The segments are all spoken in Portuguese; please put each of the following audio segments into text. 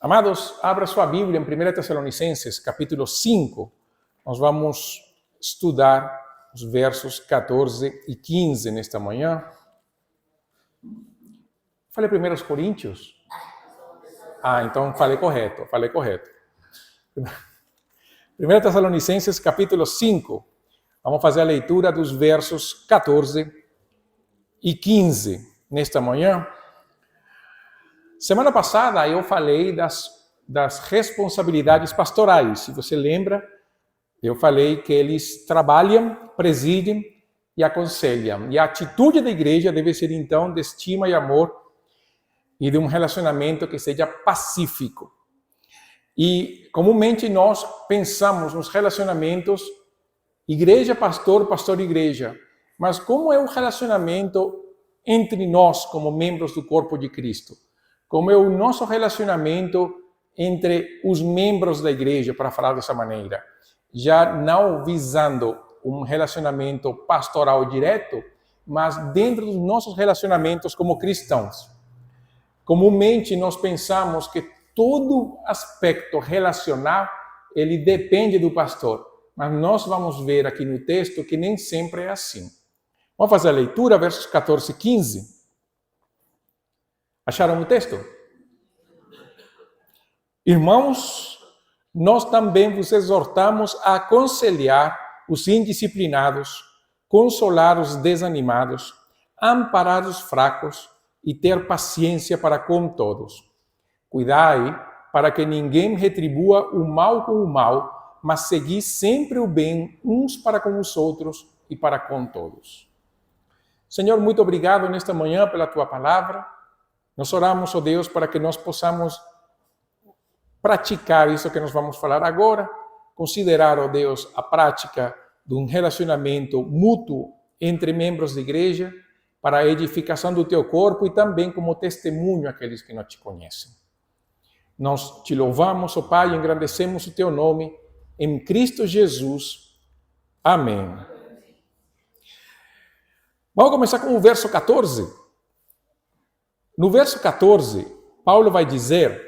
Amados, abra sua Bíblia em 1 Tessalonicenses, capítulo 5. Nós vamos estudar os versos 14 e 15 nesta manhã. Falei 1 Coríntios? Então falei correto. 1 Tessalonicenses, capítulo 5. Vamos fazer a leitura dos versos 14 e 15 nesta manhã. Semana passada eu falei das responsabilidades pastorais. Se você lembra, eu falei que eles trabalham, presidem e aconselham. E a atitude da igreja deve ser, então, de estima e amor e de um relacionamento que seja pacífico. E, comumente, nós pensamos nos relacionamentos igreja, pastor, pastor, igreja. Mas como é o relacionamento entre nós, como membros do corpo de Cristo? Como é o nosso relacionamento entre os membros da igreja, para falar dessa maneira? Já não visando um relacionamento pastoral direto, mas dentro dos nossos relacionamentos como cristãos. Comumente nós pensamos que todo aspecto relacional, ele depende do pastor. Mas nós vamos ver aqui no texto que nem sempre é assim. Vamos fazer a leitura, versos 14 e 15. Acharam o texto? Irmãos, nós também vos exortamos a aconselhar os indisciplinados, consolar os desanimados, amparar os fracos e ter paciência para com todos. Cuidai para que ninguém retribua o mal com o mal, mas segui sempre o bem uns para com os outros e para com todos. Senhor, muito obrigado nesta manhã pela Tua palavra. Nós oramos, ó Deus, para que nós possamos praticar isso que nós vamos falar agora, considerar, ó Deus, a prática de um relacionamento mútuo entre membros da igreja para a edificação do Teu corpo e também como testemunho àqueles que não Te conhecem. Nós Te louvamos, ó Pai, e engrandecemos o Teu nome em Cristo Jesus. Amém. Vamos começar com o verso 14. No verso 14, Paulo vai dizer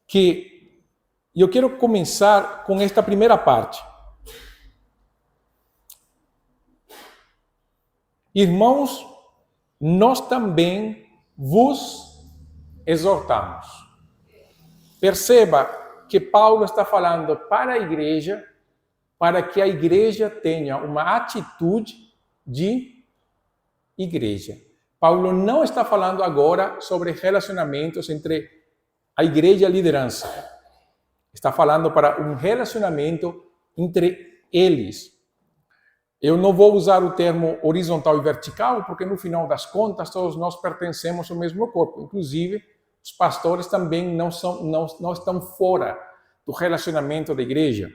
que, e eu quero começar com esta primeira parte. Irmãos, nós também vos exortamos. Perceba que Paulo está falando para a igreja, para que a igreja tenha uma atitude de igreja. Paulo não está falando agora sobre relacionamentos entre a igreja e a liderança. Está falando para um relacionamento entre eles. Eu não vou usar o termo horizontal e vertical, porque no final das contas todos nós pertencemos ao mesmo corpo. Inclusive, os pastores também não estão fora do relacionamento da igreja.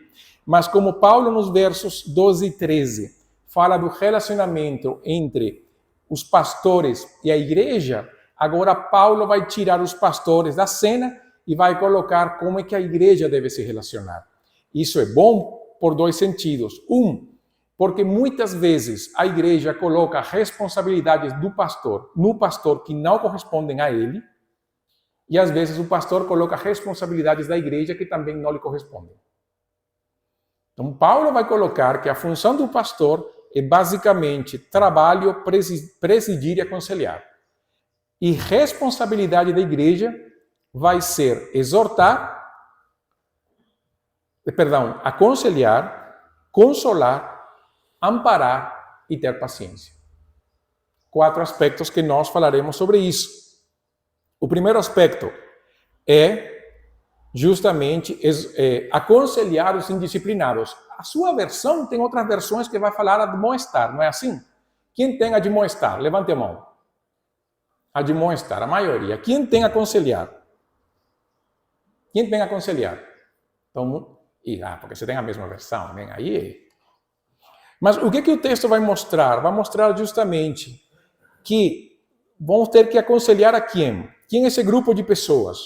Mas como Paulo nos versos 12 e 13 fala do relacionamento entre os pastores e a igreja, agora Paulo vai tirar os pastores da cena e vai colocar como é que a igreja deve se relacionar. Isso é bom por dois sentidos. Porque muitas vezes a igreja coloca responsabilidades do pastor no pastor que não correspondem a ele, e às vezes o pastor coloca responsabilidades da igreja que também não lhe correspondem. Então Paulo vai colocar que a função do pastor é basicamente trabalho, presidir e aconselhar. E responsabilidade da igreja vai ser aconselhar, consolar, amparar e ter paciência. 4 aspectos que nós falaremos sobre isso. O primeiro aspecto é justamente aconselhar os indisciplinados. A sua versão tem outras versões que vai falar admoestar, não é assim? Quem tem admoestar? Levante a mão. Admoestar, a maioria. Quem tem aconselhar? Quem tem aconselhar? Então, porque você tem a mesma versão, né? Aí. Mas o que o texto vai mostrar? Vai mostrar justamente que vamos ter que aconselhar a quem? Quem é esse grupo de pessoas?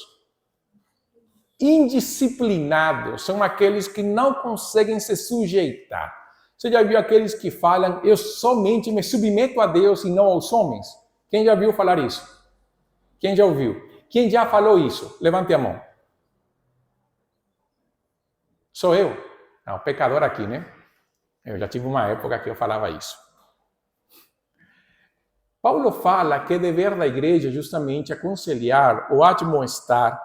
Indisciplinados são aqueles que não conseguem se sujeitar. Você já viu aqueles que falam, eu somente me submeto a Deus e não aos homens? Quem já viu falar isso? Quem já ouviu? Quem já falou isso? Levante a mão. Sou eu. Não, pecador aqui, né? Eu já tive uma época que eu falava isso. Paulo fala que é dever da igreja justamente aconselhar ou admoestar,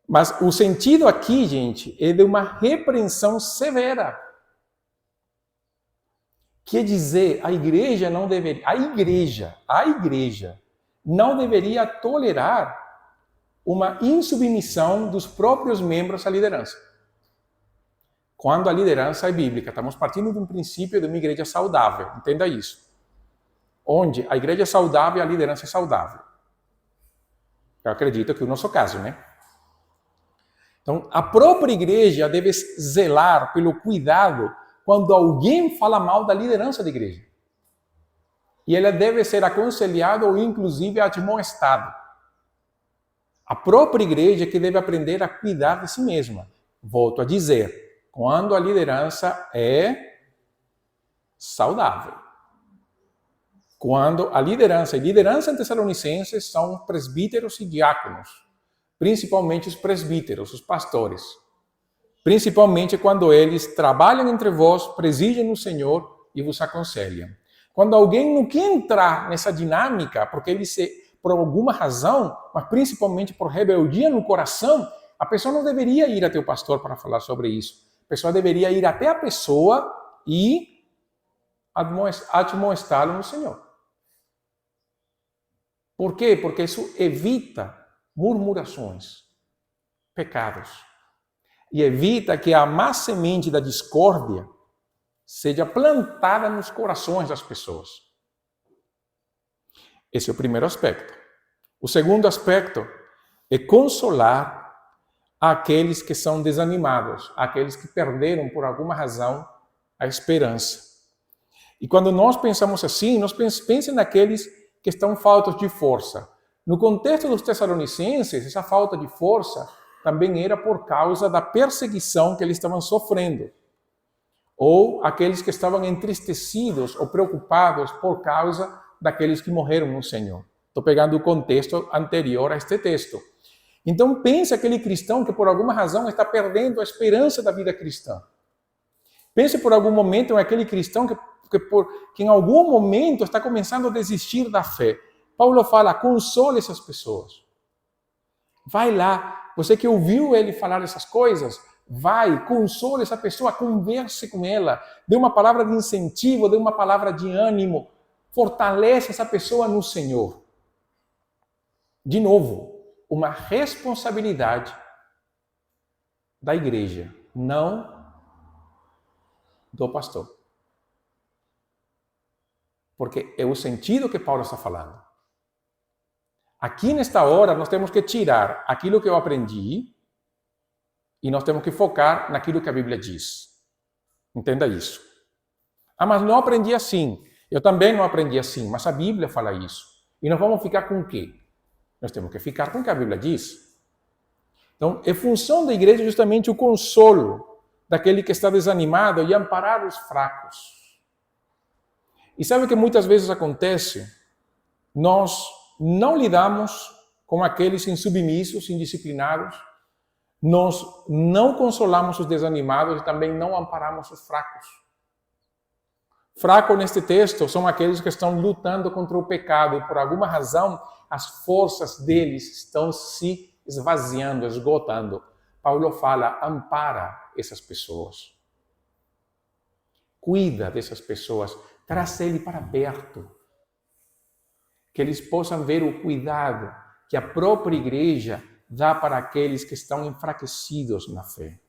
mas o sentido aqui, gente, é de uma repreensão severa. Quer dizer, a igreja não deveria tolerar uma insubmissão dos próprios membros à liderança. Quando a liderança é bíblica, estamos partindo de um princípio de uma igreja saudável, entenda isso. Onde a igreja é saudável e a liderança é saudável. Eu acredito que é o nosso caso, né? Então, a própria igreja deve zelar pelo cuidado quando alguém fala mal da liderança da igreja. E ela deve ser aconselhada ou inclusive admoestada. A própria igreja que deve aprender a cuidar de si mesma. Volto a dizer, quando a liderança é saudável. Quando a liderança em Tessalonicenses são presbíteros e diáconos, principalmente os presbíteros, os pastores. Principalmente quando eles trabalham entre vós, presidem no Senhor e vos aconselham. Quando alguém não quer entrar nessa dinâmica, porque ele por alguma razão, mas principalmente por rebeldia no coração, a pessoa não deveria ir até o pastor para falar sobre isso. A pessoa deveria ir até a pessoa e admoestá-lo no Senhor. Por quê? Porque isso evita murmurações, pecados. E evita que a má semente da discórdia seja plantada nos corações das pessoas. Esse é o primeiro aspecto. O segundo aspecto é consolar aqueles que são desanimados, aqueles que perderam por alguma razão a esperança. E quando nós pensamos assim, nós pensem naqueles que estão faltos de força. No contexto dos Tessalonicenses, essa falta de força também era por causa da perseguição que eles estavam sofrendo. Ou aqueles que estavam entristecidos ou preocupados por causa daqueles que morreram no Senhor. Estou pegando o contexto anterior a este texto. Então pense aquele cristão que por alguma razão está perdendo a esperança da vida cristã. Pense por algum momento naquele cristão que em algum momento está começando a desistir da fé. Paulo fala, console essas pessoas. Vai lá, você que ouviu ele falar essas coisas, vai, console essa pessoa, converse com ela, dê uma palavra de incentivo, dê uma palavra de ânimo, fortalece essa pessoa no Senhor. De novo, uma responsabilidade da igreja, não do pastor. Porque é o sentido que Paulo está falando. Aqui nesta hora nós temos que tirar aquilo que eu aprendi e nós temos que focar naquilo que a Bíblia diz. Entenda isso. Ah, mas não aprendi assim. Eu também não aprendi assim, mas a Bíblia fala isso. E nós vamos ficar com o quê? Nós temos que ficar com o que a Bíblia diz. Então, é função da igreja justamente o consolo daquele que está desanimado e amparar os fracos. E sabe o que muitas vezes acontece? Nós não lidamos com aqueles insubmissos, indisciplinados, nós não consolamos os desanimados e também não amparamos os fracos. Fraco neste texto são aqueles que estão lutando contra o pecado e por alguma razão as forças deles estão se esvaziando, esgotando. Paulo fala, ampara essas pessoas. Cuida dessas pessoas, traz ele para perto. Que eles possam ver o cuidado que a própria igreja dá para aqueles que estão enfraquecidos na fé.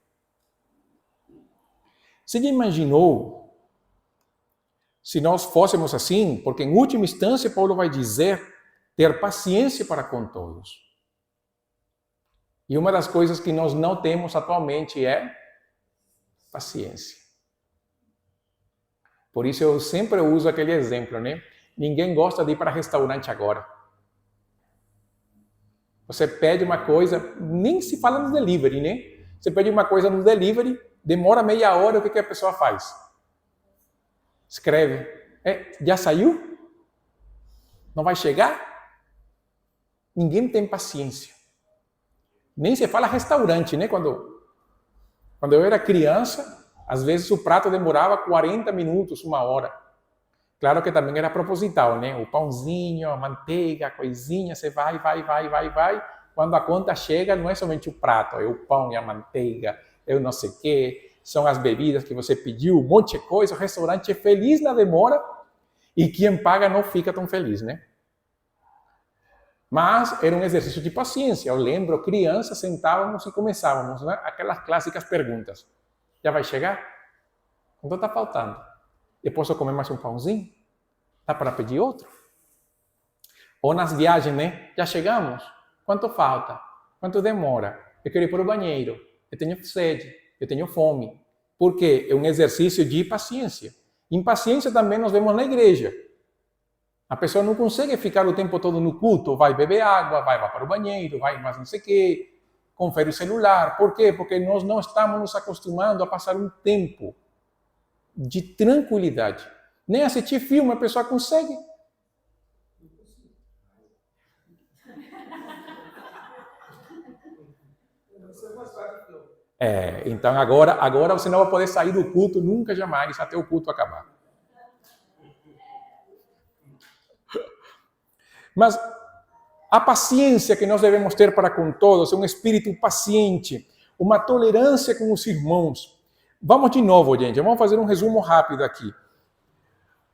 Você já imaginou se nós fôssemos assim? Porque em última instância Paulo vai dizer ter paciência para com todos. E uma das coisas que nós não temos atualmente é paciência. Por isso eu sempre uso aquele exemplo, né? Ninguém gosta de ir para restaurante agora. Você pede uma coisa, nem se fala no delivery, né? Você pede uma coisa no delivery, demora meia hora, o que a pessoa faz? Escreve. Já saiu? Não vai chegar? Ninguém tem paciência. Nem se fala restaurante, né? Quando Quando eu era criança, às vezes o prato demorava 40 minutos, 1 hora. Claro que também era proposital, né? O pãozinho, a manteiga, a coisinha, você vai. Quando a conta chega, não é somente o prato, é o pão e a manteiga, é o não sei o quê, são as bebidas que você pediu, um monte de coisa. O restaurante é feliz na demora e quem paga não fica tão feliz, né? Mas era um exercício de paciência. Eu lembro, criança, sentávamos e começávamos, né? Aquelas clássicas perguntas. Já vai chegar? Quanto está faltando? Eu posso comer mais um pãozinho? Dá para pedir outro? Ou nas viagens, né? Já chegamos? Quanto falta? Quanto demora? Eu quero ir para o banheiro. Eu tenho sede. Eu tenho fome. Porque é um exercício de paciência. Impaciência também nós vemos na igreja. A pessoa não consegue ficar o tempo todo no culto. Vai beber água, vai para o banheiro, vai mais não sei o quê. Confere o celular. Por quê? Porque nós não estamos nos acostumando a passar um tempo de tranquilidade. Nem assistir filme a pessoa consegue. Então agora você não vai poder sair do culto nunca, jamais, até o culto acabar. Mas a paciência que nós devemos ter para com todos é um espírito paciente, uma tolerância com os irmãos. Vamos de novo, gente, vamos fazer um resumo rápido aqui.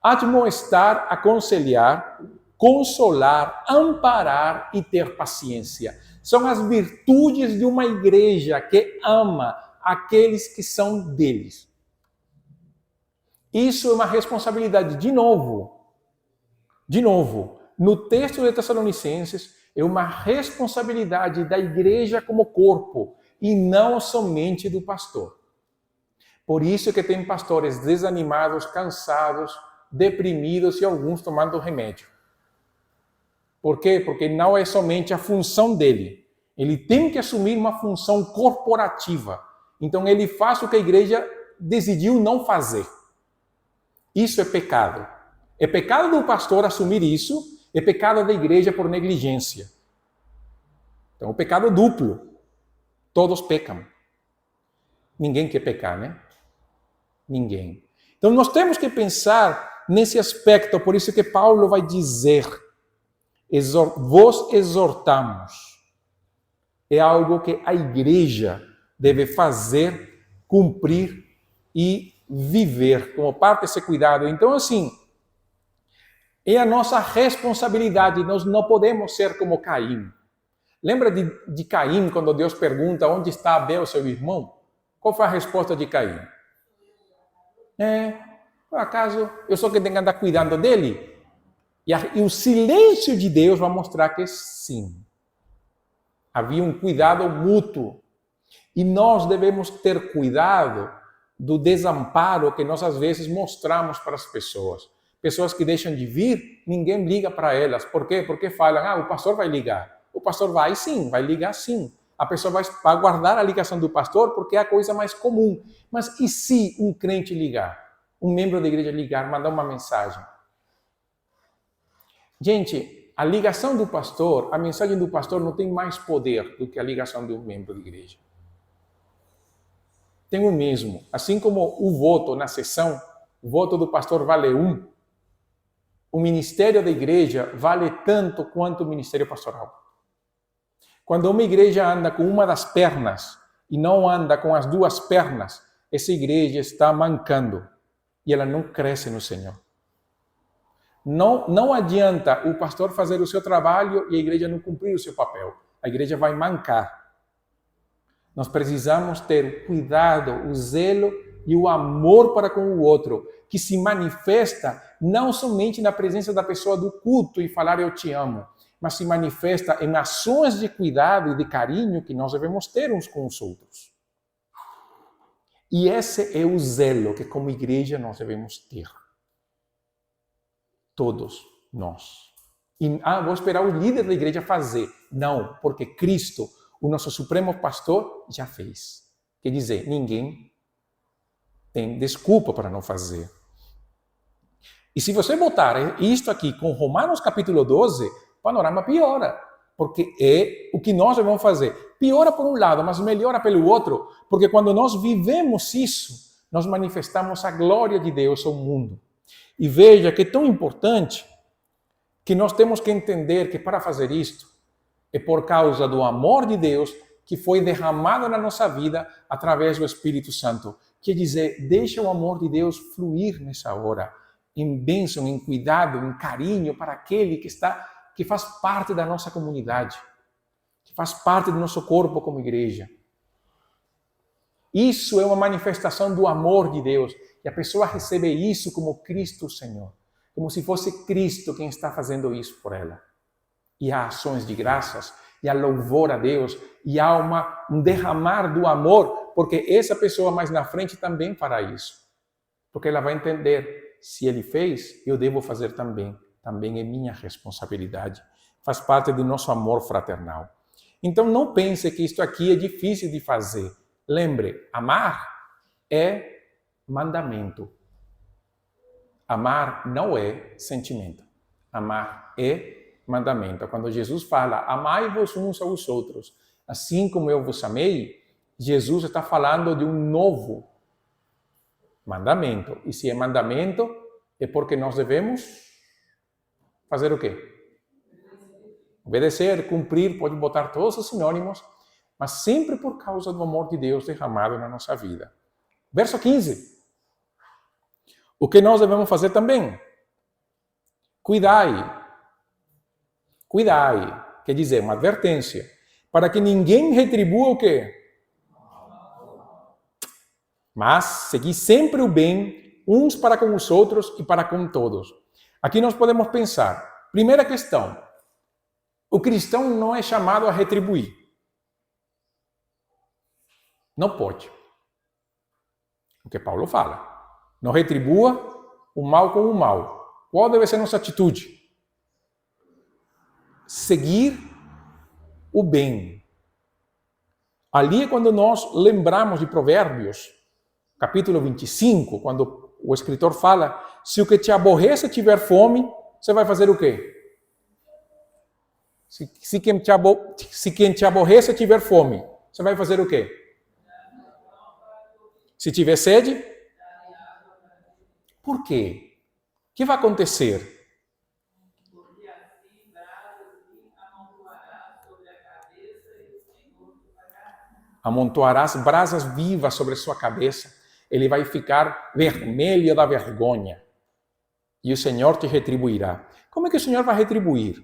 Admoestar, aconselhar, consolar, amparar e ter paciência. São as virtudes de uma igreja que ama aqueles que são deles. Isso é uma responsabilidade, de novo, no texto de Tessalonicenses, é uma responsabilidade da igreja como corpo e não somente do pastor. Por isso que tem pastores desanimados, cansados, deprimidos e alguns tomando remédio. Por quê? Porque não é somente a função dele. Ele tem que assumir uma função corporativa. Então ele faz o que a igreja decidiu não fazer. Isso é pecado. É pecado do pastor assumir isso, é pecado da igreja por negligência. Então, o pecado duplo. Todos pecam. Ninguém quer pecar, né? Ninguém. Então, nós temos que pensar nesse aspecto, por isso que Paulo vai dizer, vos exortamos. É algo que a igreja deve fazer, cumprir e viver como parte desse cuidado. Então, assim, é a nossa responsabilidade, nós não podemos ser como Caim. Lembra de Caim, quando Deus pergunta onde está Abel, seu irmão? Qual foi a resposta de Caim? Por acaso eu sou que tenho que andar cuidando dele? E o silêncio de Deus vai mostrar que sim. Havia um cuidado mútuo. E nós devemos ter cuidado do desamparo que nós às vezes mostramos para as pessoas. Pessoas que deixam de vir, ninguém liga para elas. Por quê? Porque falam, o pastor vai ligar. O pastor vai sim, vai ligar sim. A pessoa vai guardar a ligação do pastor porque é a coisa mais comum. Mas e se um crente ligar? Um membro da igreja ligar, mandar uma mensagem? Gente, a ligação do pastor, a mensagem do pastor não tem mais poder do que a ligação de um membro da igreja. Tem o mesmo. Assim como o voto na sessão, o voto do pastor vale 1, o ministério da igreja vale tanto quanto o ministério pastoral. Quando uma igreja anda com uma das pernas e não anda com as duas pernas, essa igreja está mancando e ela não cresce no Senhor. Não adianta o pastor fazer o seu trabalho e a igreja não cumprir o seu papel. A igreja vai mancar. Nós precisamos ter o cuidado, o zelo e o amor para com o outro, que se manifesta não somente na presença da pessoa do culto e falar eu te amo, mas se manifesta em ações de cuidado e de carinho que nós devemos ter uns com os outros. E esse é o zelo que como igreja nós devemos ter. Todos nós. E vou esperar o líder da igreja fazer. Não, porque Cristo, o nosso supremo pastor, já fez. Quer dizer, ninguém tem desculpa para não fazer. E se você botar isto aqui com Romanos capítulo 12, o panorama piora. Porque é o que nós devemos fazer. piora por um lado, mas melhora pelo outro, porque quando nós vivemos isso, nós manifestamos a glória de Deus ao mundo. E veja que é tão importante que nós temos que entender que para fazer isto, é por causa do amor de Deus que foi derramado na nossa vida através do Espírito Santo. Quer dizer, deixa o amor de Deus fluir nessa hora, em bênção, em cuidado, em carinho para aquele que faz parte da nossa comunidade, que faz parte do nosso corpo como igreja. Isso é uma manifestação do amor de Deus, e a pessoa recebe isso como Cristo Senhor, como se fosse Cristo quem está fazendo isso por ela. E há ações de graças, e há louvor a Deus, e há um derramar do amor, porque essa pessoa mais na frente também fará isso. Porque ela vai entender, se ele fez, eu devo fazer também. Também é minha responsabilidade. Faz parte do nosso amor fraternal. Então não pense que isto aqui é difícil de fazer. Lembre, amar é mandamento. Amar não é sentimento. Amar é mandamento. Quando Jesus fala, amai-vos uns aos outros, assim como eu vos amei, Jesus está falando de um novo mandamento. E se é mandamento, é porque nós devemos fazer o quê? Obedecer, cumprir, pode botar todos os sinônimos, mas sempre por causa do amor de Deus derramado na nossa vida. Verso 15. O que nós devemos fazer também? Cuidai. Cuidai, quer dizer, uma advertência, para que ninguém retribua o quê? Mas segui sempre o bem, uns para com os outros e para com todos. Aqui nós podemos pensar, primeira questão, o cristão não é chamado a retribuir. Não pode. O que Paulo fala. Não retribua o mal com o mal. Qual deve ser nossa atitude? Seguir o bem. Ali é quando nós lembramos de Provérbios, capítulo 25, quando o escritor fala, se o que te aborrece tiver fome, você vai fazer o quê? Se quem te aborrece tiver fome, você vai fazer o quê? Se tiver sede? Por quê? O que vai acontecer? Amontoarás brasas vivas sobre sua cabeça. Ele vai ficar vermelho da vergonha. E o Senhor te retribuirá. Como é que o Senhor vai retribuir?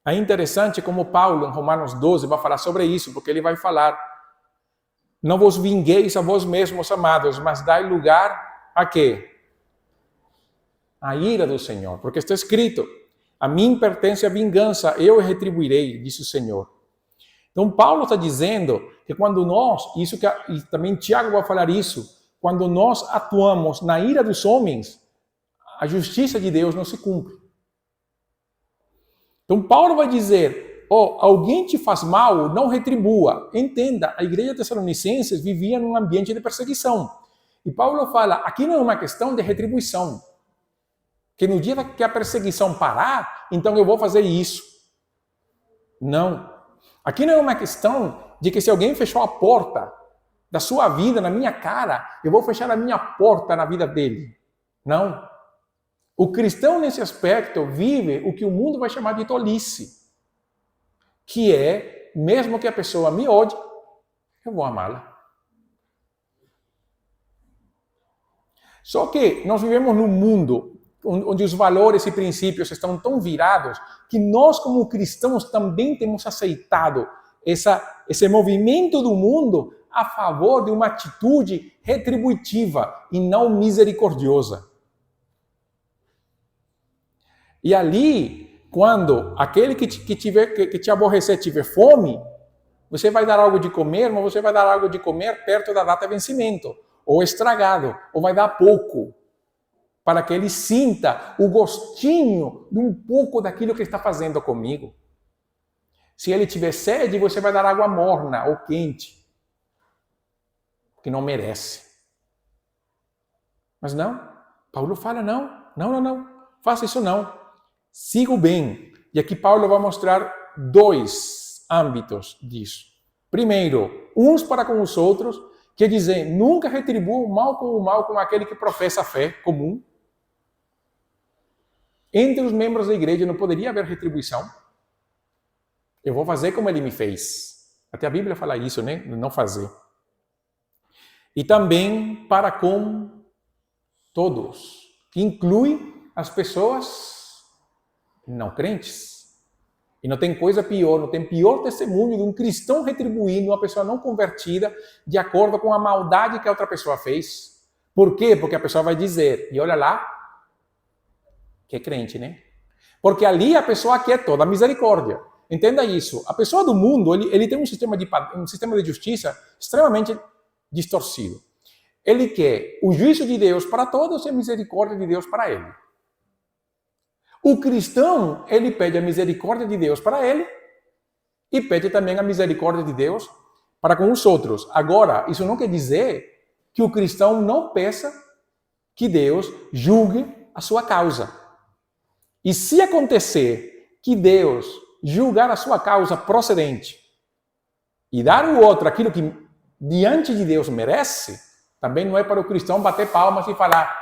É interessante como Paulo, em Romanos 12, vai falar sobre isso, porque ele vai falar: não vos vingueis a vós mesmos, amados, mas dai lugar a quê? A ira do Senhor. Porque está escrito: a mim pertence a vingança, eu retribuirei, disse o Senhor. Então Paulo está dizendo que quando nós, e também Tiago vai falar isso, quando nós atuamos na ira dos homens, a justiça de Deus não se cumpre. Então Paulo vai dizer, alguém te faz mal, não retribua. Entenda, a igreja de Tessalonicenses vivia num ambiente de perseguição. E Paulo fala, aqui não é uma questão de retribuição. Que no dia que a perseguição parar, então eu vou fazer isso. Não. Aqui não é uma questão de que se alguém fechou a porta da sua vida na minha cara, eu vou fechar a minha porta na vida dele. Não. O cristão, nesse aspecto, vive o que o mundo vai chamar de tolice. Que é, mesmo que a pessoa me odie, eu vou amá-la. Só que nós vivemos num mundo onde os valores e princípios estão tão virados que nós, como cristãos, também temos aceitado esse movimento do mundo a favor de uma atitude retributiva e não misericordiosa. E ali, quando aquele que te aborrecer tiver fome, você vai dar algo de comer, mas você vai dar algo de comer perto da data de vencimento, ou estragado, ou vai dar pouco, para que ele sinta o gostinho de um pouco daquilo que está fazendo comigo. Se ele tiver sede, você vai dar água morna ou quente, que não merece. Mas não, Paulo fala não, faça isso não. Siga o bem. E aqui Paulo vai mostrar 2 âmbitos disso. Primeiro, uns para com os outros, quer dizer, nunca retribua o mal com aquele que professa a fé comum. Entre os membros da igreja não poderia haver retribuição. Eu vou fazer como ele me fez. Até a Bíblia fala isso, né? Não fazer. E também para com todos, que inclui as pessoas não crentes. E não tem coisa pior, não tem pior testemunho de um cristão retribuindo uma pessoa não convertida de acordo com a maldade que a outra pessoa fez. Por quê? Porque a pessoa vai dizer, e olha lá, que é crente, né? Porque ali a pessoa quer toda a misericórdia. Entenda isso. A pessoa do mundo, ele tem um sistema de justiça extremamente distorcido. Ele quer o juízo de Deus para todos e a misericórdia de Deus para ele. O cristão, ele pede a misericórdia de Deus para ele e pede também a misericórdia de Deus para com os outros. Agora, isso não quer dizer que o cristão não peça que Deus julgue a sua causa. E se acontecer que Deus julgar a sua causa procedente e dar ao outro aquilo que diante de Deus merece, também não é para o cristão bater palmas e falar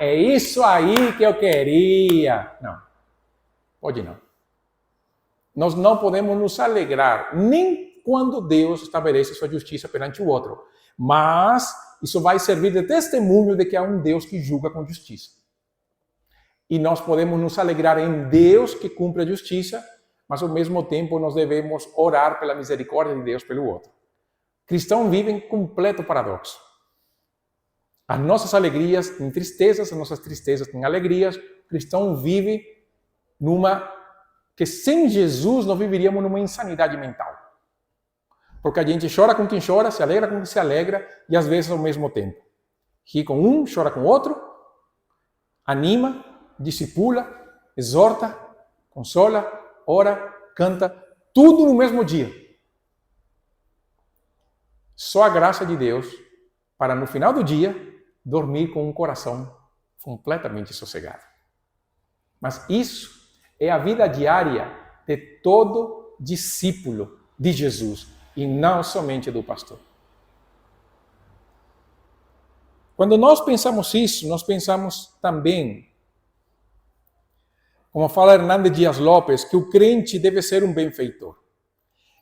é isso aí que eu queria. Não, pode não. Nós não podemos nos alegrar nem quando Deus estabelece sua justiça perante o outro. Mas isso vai servir de testemunho de que há um Deus que julga com justiça. E nós podemos nos alegrar em Deus que cumpre a justiça, mas ao mesmo tempo nós devemos orar pela misericórdia de Deus pelo outro. Cristãos vivem completo paradoxo. As nossas alegrias têm tristezas, as nossas tristezas têm alegrias. O cristão vive que sem Jesus nós viveríamos numa insanidade mental. Porque a gente chora com quem chora, se alegra com quem se alegra, e às vezes ao mesmo tempo. Ri com um, chora com outro, anima, discipula, exorta, consola, ora, canta, tudo no mesmo dia. Só a graça de Deus para no final do dia dormir com um coração completamente sossegado. Mas isso é a vida diária de todo discípulo de Jesus e não somente do pastor. Quando nós pensamos isso, nós pensamos também, como fala Hernandes Dias Lopes, que o crente deve ser um benfeitor.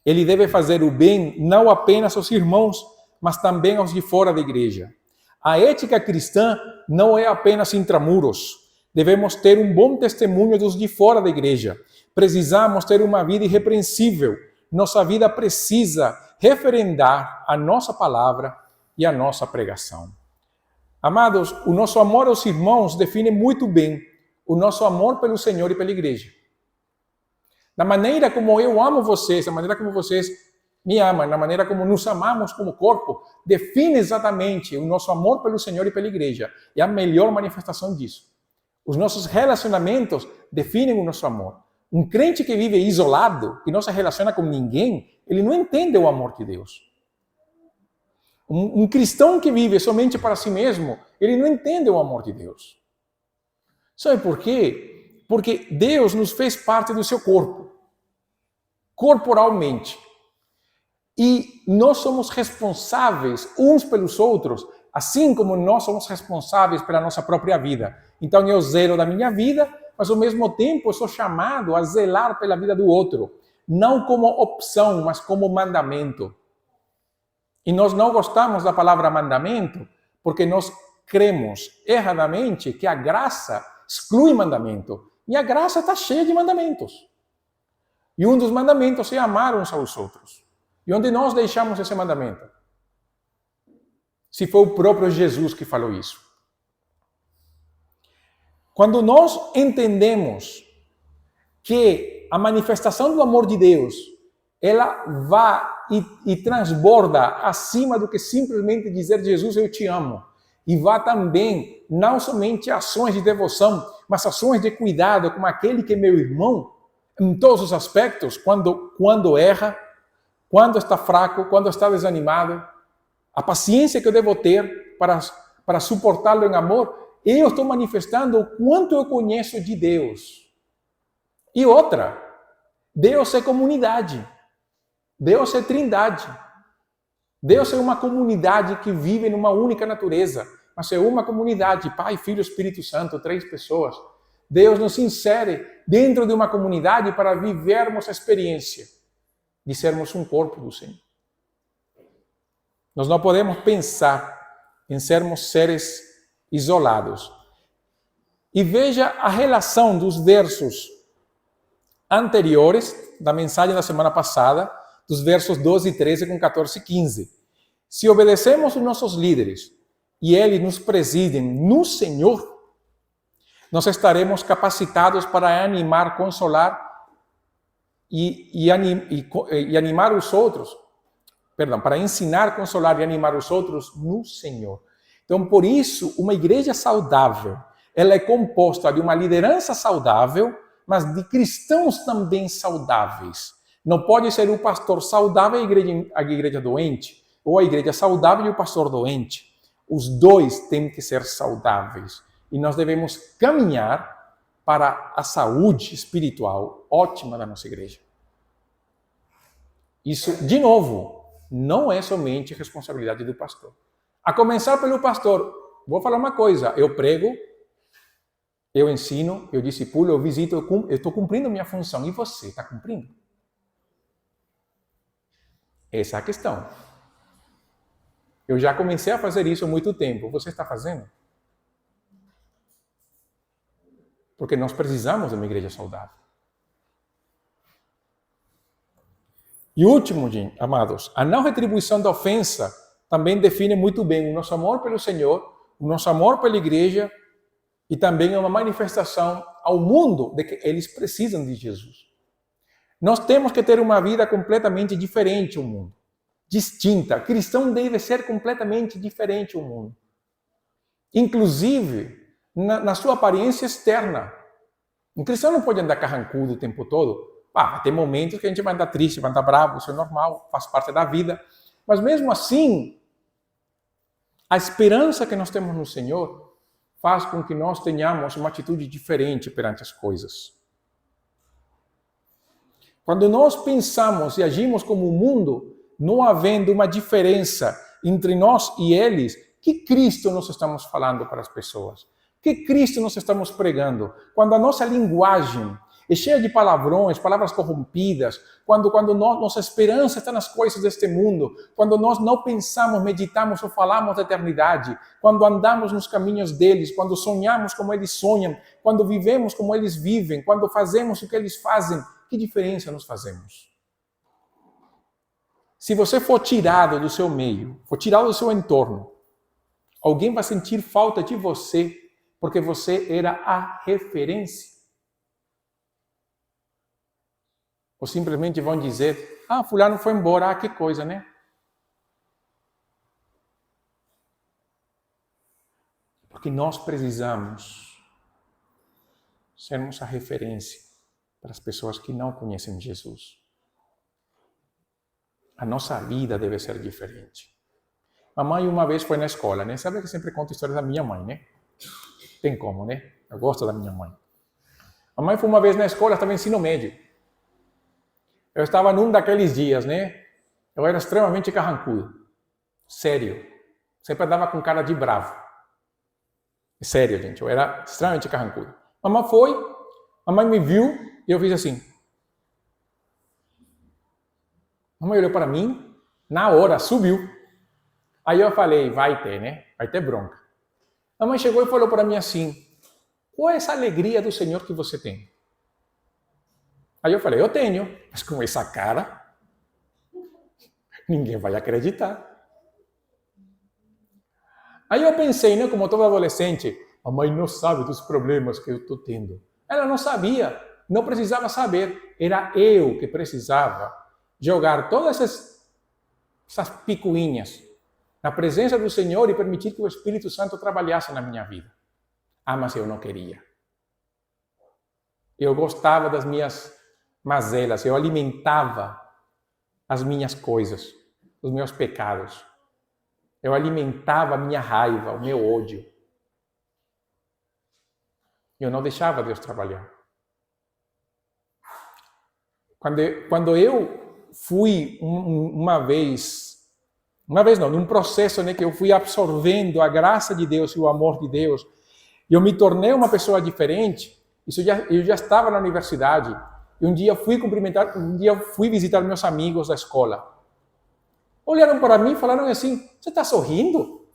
Ele deve fazer o bem não apenas aos irmãos, mas também aos de fora da igreja. A ética cristã não é apenas intramuros. Devemos ter um bom testemunho dos de fora da igreja. Precisamos ter uma vida irrepreensível. Nossa vida precisa referendar a nossa palavra e a nossa pregação. Amados, o nosso amor aos irmãos define muito bem o nosso amor pelo Senhor e pela igreja. Da maneira como eu amo vocês, da maneira como vocês me amam, da maneira como nos amamos como corpo, define exatamente o nosso amor pelo Senhor e pela igreja. É a melhor manifestação disso. Os nossos relacionamentos definem o nosso amor. Um crente que vive isolado, que não se relaciona com ninguém, ele não entende o amor de Deus. Um cristão que vive somente para si mesmo, ele não entende o amor de Deus. Sabe por quê? Porque Deus nos fez parte do seu corpo, corporalmente. E nós somos responsáveis uns pelos outros, assim como nós somos responsáveis pela nossa própria vida. Então eu zelo da minha vida, mas ao mesmo tempo eu sou chamado a zelar pela vida do outro. Não como opção, mas como mandamento. E nós não gostamos da palavra mandamento, porque nós cremos erradamente que a graça exclui mandamento. E a graça está cheia de mandamentos. E um dos mandamentos é amar uns aos outros. E onde nós deixamos esse mandamento? Se foi o próprio Jesus que falou isso. Quando nós entendemos que a manifestação do amor de Deus, ela vai e transborda acima do que simplesmente dizer Jesus, eu te amo. E vai também, não somente ações de devoção, mas ações de cuidado com aquele que é meu irmão, em todos os aspectos, quando erra, quando está fraco, quando está desanimado, a paciência que eu devo ter para suportá-lo em amor, eu estou manifestando o quanto eu conheço de Deus. E outra, Deus é comunidade, Deus é trindade. Deus é uma comunidade que vive numa única natureza, mas é uma comunidade, Pai, Filho, Espírito Santo, 3 pessoas. Deus nos insere dentro de uma comunidade para vivermos a experiência de sermos um corpo do Senhor. Nós não podemos pensar em sermos seres isolados. E veja a relação dos versos anteriores da mensagem da semana passada, dos versos 12 e 13 com 14 e 15. Se obedecemos os nossos líderes e eles nos presidem no Senhor, nós estaremos capacitados para animar, consolar e animar os outros, para ensinar, consolar e animar os outros no Senhor. Então, por isso, uma igreja saudável, ela é composta de uma liderança saudável, mas de cristãos também saudáveis. Não pode ser o pastor saudável e a igreja doente, ou a igreja saudável e o pastor doente. Os dois têm que ser saudáveis. E nós devemos caminhar para a saúde espiritual ótima da nossa igreja. Isso, de novo, não é somente responsabilidade do pastor. A começar pelo pastor, vou falar uma coisa, eu prego, eu ensino, eu discipulo, eu visito, eu estou cumprindo minha função. E você está cumprindo? Essa é a questão. Eu já comecei a fazer isso há muito tempo. Você está fazendo? Porque nós precisamos de uma igreja saudável. E último, amados, a não retribuição da ofensa também define muito bem o nosso amor pelo Senhor, o nosso amor pela igreja e também é uma manifestação ao mundo de que eles precisam de Jesus. Nós temos que ter uma vida completamente diferente ao mundo, distinta. Cristão deve ser completamente diferente ao mundo. Inclusive, na sua aparência externa. Um cristão não pode andar carrancudo o tempo todo. Vai ter momentos que a gente vai andar triste, vai andar bravo, isso é normal, faz parte da vida. Mas mesmo assim, a esperança que nós temos no Senhor faz com que nós tenhamos uma atitude diferente perante as coisas. Quando nós pensamos e agimos como o mundo, não havendo uma diferença entre nós e eles, que Cristo nós estamos falando para as pessoas? Que Cristo nós estamos pregando? Quando a nossa linguagem é cheia de palavrões, palavras corrompidas, quando nossa esperança está nas coisas deste mundo, quando nós não pensamos, meditamos ou falamos da eternidade, quando andamos nos caminhos deles, quando sonhamos como eles sonham, quando vivemos como eles vivem, quando fazemos o que eles fazem, que diferença nós fazemos? Se você for tirado do seu meio, for tirado do seu entorno, alguém vai sentir falta de você, porque você era a referência. Ou simplesmente vão dizer, fulano foi embora, que coisa, né? Porque nós precisamos sermos a referência para as pessoas que não conhecem Jesus. A nossa vida deve ser diferente. Mamãe uma vez foi na escola, né? Sabe que eu sempre conto histórias da minha mãe, né? Tem como, né? Eu gosto da minha mãe. A mãe foi uma vez na escola, estava em ensino médio. Eu estava num daqueles dias, né? Eu era extremamente carrancudo. Sério. Sempre andava com cara de bravo. Sério, gente. Eu era extremamente carrancudo. A mamãe foi, a mãe me viu e eu fiz assim. A mãe olhou para mim, na hora, subiu. Aí eu falei, vai ter, né? Vai ter bronca. A mãe chegou e falou para mim assim, qual é essa alegria do Senhor que você tem? Aí eu falei, eu tenho, mas com essa cara, ninguém vai acreditar. Aí eu pensei, né, como todo adolescente, a mãe não sabe dos problemas que eu estou tendo. Ela não sabia, não precisava saber. Era eu que precisava jogar todas essas picuinhas na presença do Senhor e permitir que o Espírito Santo trabalhasse na minha vida. Mas eu não queria. Eu gostava das minhas mazelas, eu alimentava as minhas coisas, os meus pecados. Eu alimentava a minha raiva, o meu ódio. Eu não deixava Deus trabalhar. Quando eu fui uma vez Uma vez não, num processo, né, que eu fui absorvendo a graça de Deus e o amor de Deus, eu me tornei uma pessoa diferente. Eu já estava na universidade, e um dia fui visitar meus amigos da escola. Olharam para mim e falaram assim: você está sorrindo?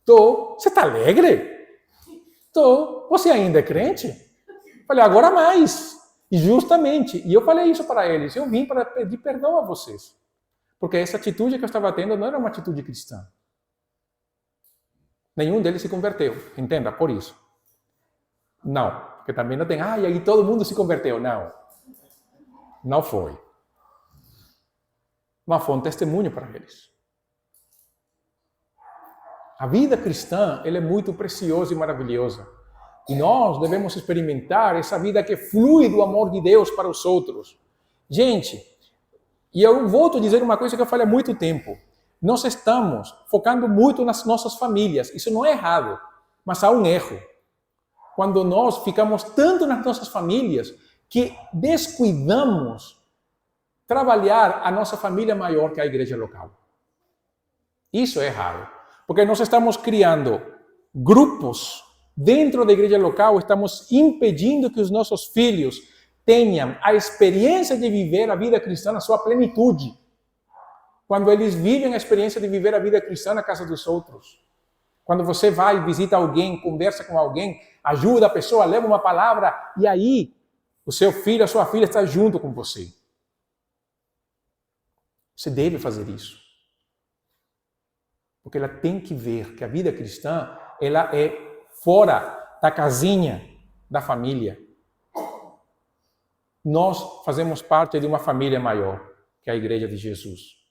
Tô. Você está alegre? Tô. Você ainda é crente? Falei, agora mais. E justamente, e eu falei isso para eles, eu vim para pedir perdão a vocês. Porque essa atitude que eu estava tendo não era uma atitude cristã. Nenhum deles se converteu, entenda, por isso. Não, porque também não tem, e aí todo mundo se converteu. Não, não foi. Mas foi um testemunho para eles. A vida cristã, ela é muito preciosa e maravilhosa. E nós devemos experimentar essa vida que flui do amor de Deus para os outros. Gente, e eu volto a dizer uma coisa que eu falei há muito tempo. Nós estamos focando muito nas nossas famílias. Isso não é errado, mas há um erro. Quando nós ficamos tanto nas nossas famílias que descuidamos trabalhar a nossa família maior que a igreja local. Isso é errado. Porque nós estamos criando grupos dentro da igreja local, estamos impedindo que os nossos filhos tenham a experiência de viver a vida cristã na sua plenitude. Quando eles vivem a experiência de viver a vida cristã na casa dos outros. Quando você vai, visita alguém, conversa com alguém, ajuda a pessoa, leva uma palavra, e aí o seu filho, a sua filha está junto com você. Você deve fazer isso. Porque ela tem que ver que a vida cristã, ela é fora da casinha da família. Nós fazemos parte de uma família maior, que é a Igreja de Jesus.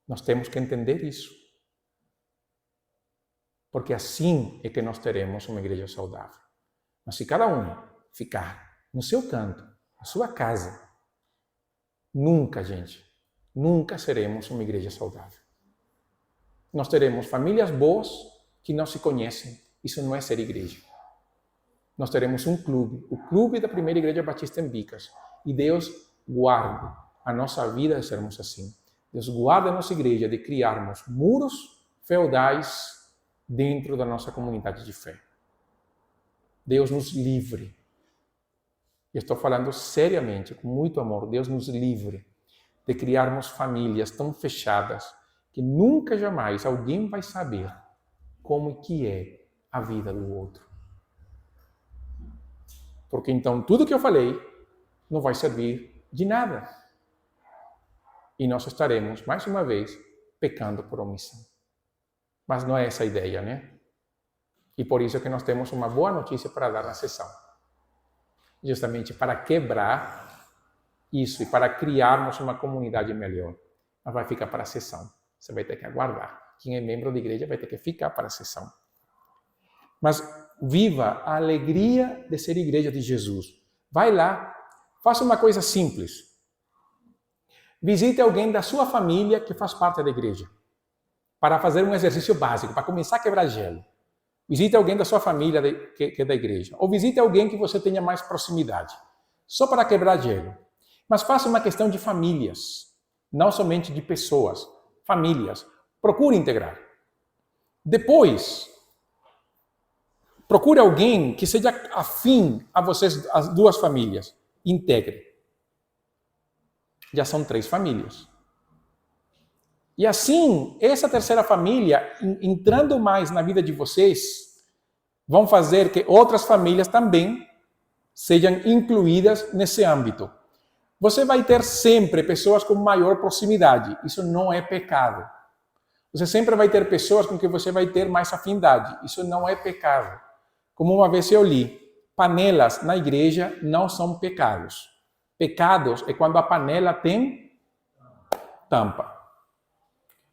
Nós temos que entender isso. Porque assim é que nós teremos uma igreja saudável. Mas se cada um ficar no seu canto, na sua casa, nunca, gente, nunca seremos uma igreja saudável. Nós teremos famílias boas que não se conhecem. Isso não é ser igreja. Nós teremos um clube, o clube da Primeira Igreja Batista em Bicas. E Deus guarde a nossa vida de sermos assim. Deus guarda a nossa igreja de criarmos muros feudais dentro da nossa comunidade de fé. Deus nos livre. Eu estou falando seriamente, com muito amor. Deus nos livre de criarmos famílias tão fechadas que nunca, jamais alguém vai saber como que é a vida do outro. Porque então tudo que eu falei não vai servir de nada. E nós estaremos, mais uma vez, pecando por omissão. Mas não é essa a ideia, né? E por isso é que nós temos uma boa notícia para dar na sessão. Justamente para quebrar isso e para criarmos uma comunidade melhor. Mas vai ficar para a sessão. Você vai ter que aguardar. Quem é membro da igreja vai ter que ficar para a sessão. Mas viva a alegria de ser igreja de Jesus. Vai lá, faça uma coisa simples. Visite alguém da sua família que faz parte da igreja. Para fazer um exercício básico, para começar a quebrar gelo. Visite alguém da sua família que é da igreja. Ou visite alguém que você tenha mais proximidade. Só para quebrar gelo. Mas faça uma questão de famílias. Não somente de pessoas. Famílias. Procure integrar. Depois, procure alguém que seja afim a vocês, as duas famílias. Integre. Já são 3 famílias. E assim, essa terceira família, entrando mais na vida de vocês, vão fazer que outras famílias também sejam incluídas nesse âmbito. Você vai ter sempre pessoas com maior proximidade. Isso não é pecado. Você sempre vai ter pessoas com que você vai ter mais afinidade. Isso não é pecado. Como uma vez eu li, panelas na igreja não são pecados. Pecados é quando a panela tem tampa.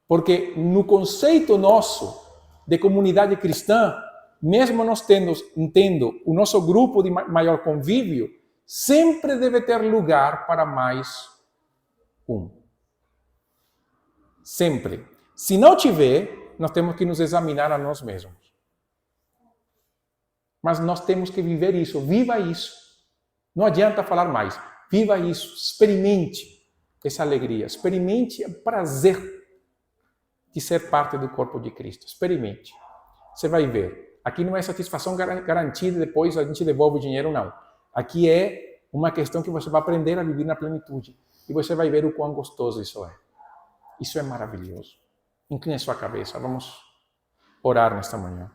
Porque no conceito nosso de comunidade cristã, mesmo nós tendo o nosso grupo de maior convívio, sempre deve ter lugar para mais um. Sempre. Se não tiver, nós temos que nos examinar a nós mesmos. Mas nós temos que viver isso, viva isso. Não adianta falar mais. Viva isso, experimente. essa alegria. Experimente o prazer de ser parte do corpo de Cristo. Experimente. Você vai ver. Aqui não é satisfação garantida, depois a gente devolve o dinheiro, não. Aqui é uma questão que você vai aprender a viver na plenitude. E você vai ver o quão gostoso isso é. Isso é maravilhoso. Incline a sua cabeça. Vamos orar nesta manhã.